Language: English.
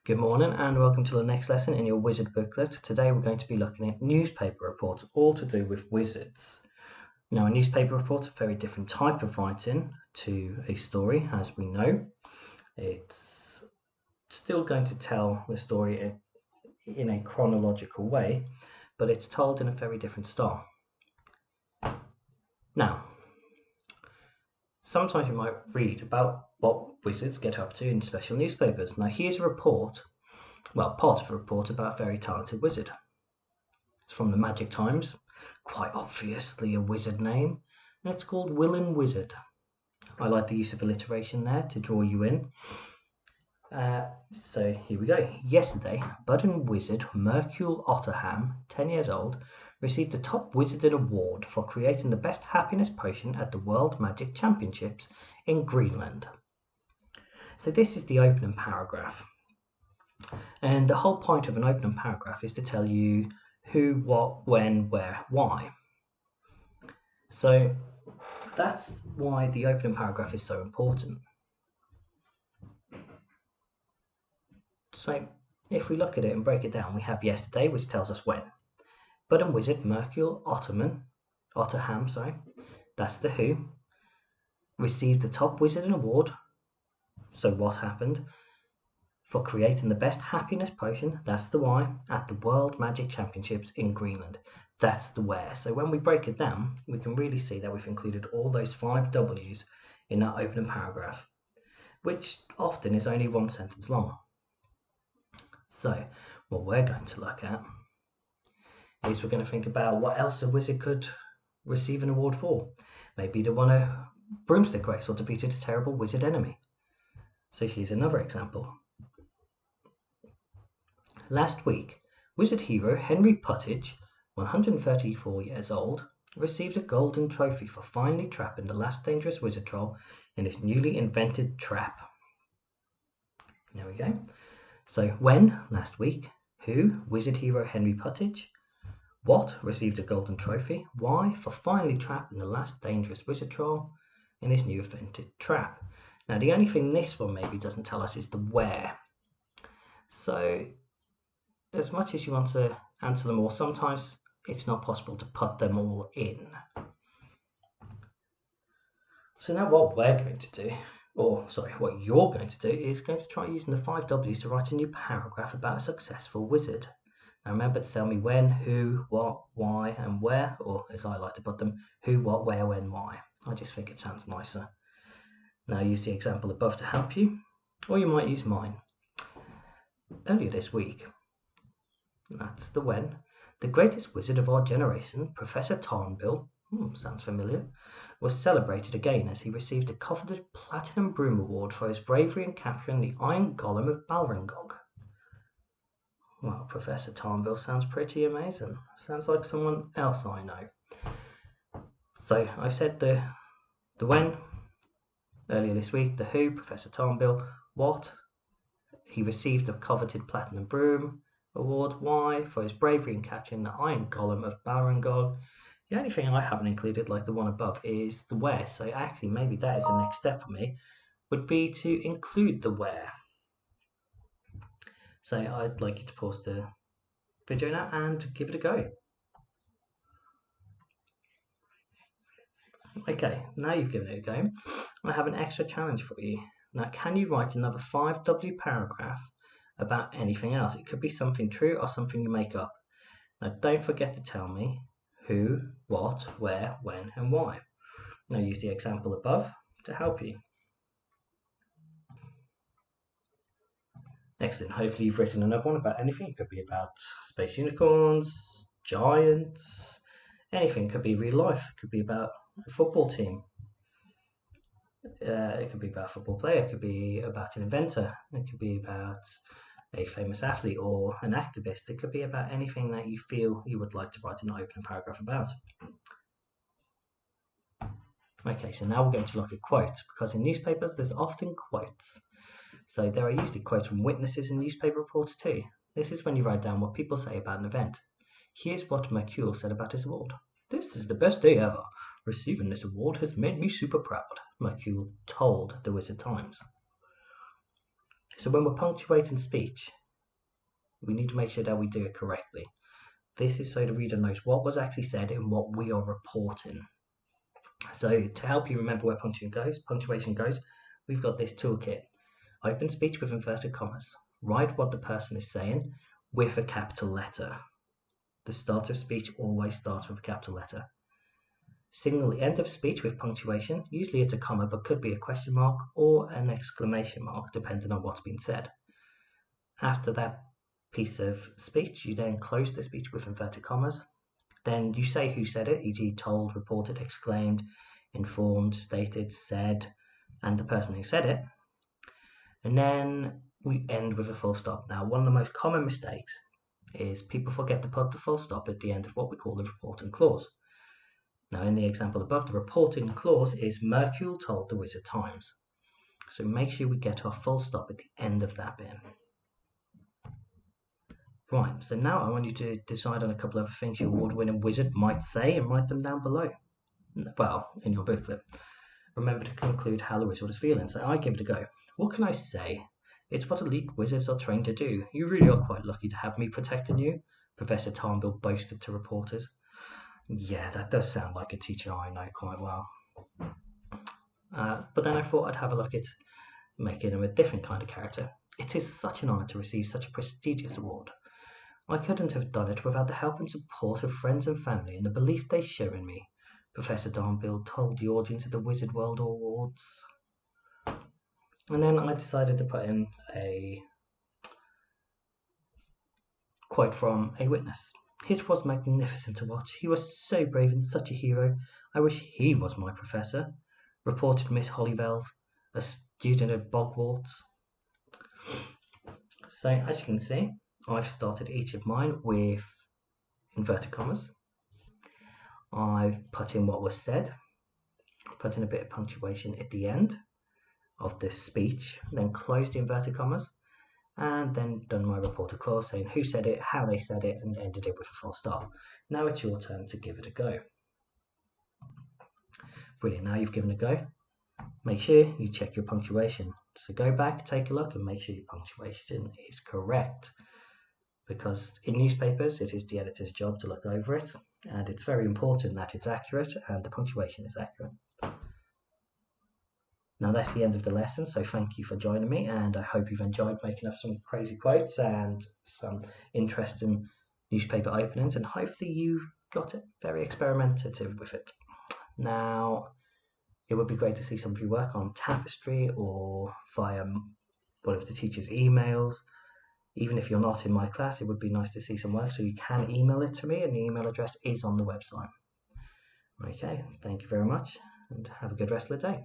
Good morning and welcome to the next lesson in your wizard booklet. Today we're going to be looking at newspaper reports, all to do with wizards. Now, a newspaper report is a very different type of writing to a story, as we know. It's still going to tell the story in a chronological way, but it's told in a very different style. Now, sometimes you might read about what wizards get up to in special newspapers. Now, here's a report. Well, part of a report about a very talented wizard. It's from the Magic Times, quite obviously a wizard name, and it's called Willin Wizard. I like the use of alliteration there to draw you in. So here we go. Yesterday, budding wizard Mercule Otterham, 10 years old, received the top wizarding award for creating the best happiness potion at the World Magic Championships in Greenland. So this is the opening paragraph. And the whole point of an opening paragraph is to tell you who, what, when, where, why. So that's why the opening paragraph is so important. So if we look at it and break it down, we have yesterday, which tells us when. Budding wizard Mercule Otterham, that's the who, received the top wizarding award. So what happened? For creating the best happiness potion, that's the why, at the World Magic Championships in Greenland. That's the where. So when we break it down, we can really see that we've included all those 5 W's in that opening paragraph, which often is only 1 sentence long. So what we're going to look at is we're going to think about what else a wizard could receive an award for. Maybe they won a broomstick race or defeated a terrible wizard enemy. So here's another example. Last week, wizard hero Henry Puttidge, 134 years old, received a golden trophy for finally trapping the last dangerous wizard troll in his newly invented trap. There we go. So when, last week, who, wizard hero Henry Puttidge, what, received a golden trophy, why, for finally trapping the last dangerous wizard troll in his new invented trap. Now the only thing this one maybe doesn't tell us is the where. So as much as you want to answer them all, sometimes it's not possible to put them all in. So now what we're going to do, what you're going to do, is going to try using the 5 W's to write a new paragraph about a successful wizard. Now remember to tell me when, who, what, why, and where, or as I like to put them, who, what, where, when, why. I just think it sounds nicer. Now use the example above to help you, or you might use mine. Earlier this week, that's the when, the greatest wizard of our generation, Professor Tarnbill, sounds familiar, was celebrated again as he received a coveted Platinum Broom Award for his bravery in capturing the Iron Golem of Balringog. Well, Professor Tarnbill sounds pretty amazing. Sounds like someone else I know. So I've said the when, earlier this week, the who, Professor Tarnbill, what, he received a coveted Platinum Broom Award, why, for his bravery in catching the Iron Golem of Balringog. The only thing I haven't included, like the one above, is the where. So actually, maybe that is the next step for me, would be to include the where. So I'd like you to pause the video now and give it a go. Okay, now you've given it a go, I have an extra challenge for you. Now, can you write another 5 W paragraph about anything else? It could be something true or something you make up. Now, don't forget to tell me who, what, where, when, and why. Now, use the example above to help you. Excellent. Hopefully, you've written another one about anything. It could be about space unicorns, giants, anything. It could be real life. It could be about a football team. It could be about a football player. It could be about an inventor. It could be about a famous athlete or an activist. It could be about anything that you feel you would like to write an opening paragraph about. Okay, so now we're going to look at quotes, because in newspapers there's often quotes. So there are usually quotes from witnesses in newspaper reports too. This is when you write down what people say about an event. Here's what Mercule said about his award. "This is the best day ever. Receiving this award has made me super proud," Mercule told the Wizard Times. So when we're punctuating speech, we need to make sure that we do it correctly. This is so the reader knows what was actually said and what we are reporting. So to help you remember where punctuation goes, we've got this toolkit. Open speech with inverted commas. Write what the person is saying with a capital letter. The start of speech always starts with a capital letter. Signal the end of speech with punctuation. Usually it's a comma, but could be a question mark or an exclamation mark, depending on what's been said. After that piece of speech, you then close the speech with inverted commas. Then you say who said it, e.g. told, reported, exclaimed, informed, stated, said, and the person who said it. And then we end with a full stop. Now, one of the most common mistakes is people forget to put the full stop at the end of what we call the reporting clause. Now, in the example above, the reporting clause is Mercule told the wizard times. So make sure we get our full stop at the end of that bit. Right, so now I want you to decide on a couple of things your award-winning wizard might say and write them down below. Well, in your booklet. Remember to conclude how the wizard is feeling. So I give it a go. What can I say? It's what elite wizards are trained to do. You really are quite lucky to have me protecting you, Professor Tarnbill boasted to reporters. Yeah, that does sound like a teacher I know quite well. But then I thought I'd have a look at making him a different kind of character. It is such an honour to receive such a prestigious award. I couldn't have done it without the help and support of friends and family and the belief they show in me, Professor Tarnbill told the audience at the Wizard World Awards. And then I decided to put in a quote from a witness. It was magnificent to watch. He was so brave and such a hero. I wish he was my professor, reported Miss Hollyvells, a student at Bogwarts. So as you can see, I've started each of mine with inverted commas. I've put in what was said, put in a bit of punctuation at the end of this speech, then closed the inverted commas, and then done my reported clause saying who said it, how they said it, and ended it with a full stop. Now it's your turn to give it a go. Brilliant, now you've given it a go. Make sure you check your punctuation. So go back, take a look, and make sure your punctuation is correct. Because in newspapers, it is the editor's job to look over it, and it's very important that it's accurate and the punctuation is accurate. Now that's the end of the lesson, so thank you for joining me, and I hope you've enjoyed making up some crazy quotes and some interesting newspaper openings, and hopefully you've got it very experimentative with it. Now, it would be great to see some of your work on Tapestry or via one of the teacher's emails. Even if you're not in my class, it would be nice to see some work, so you can email it to me, and the email address is on the website. Okay, thank you very much, and have a good rest of the day.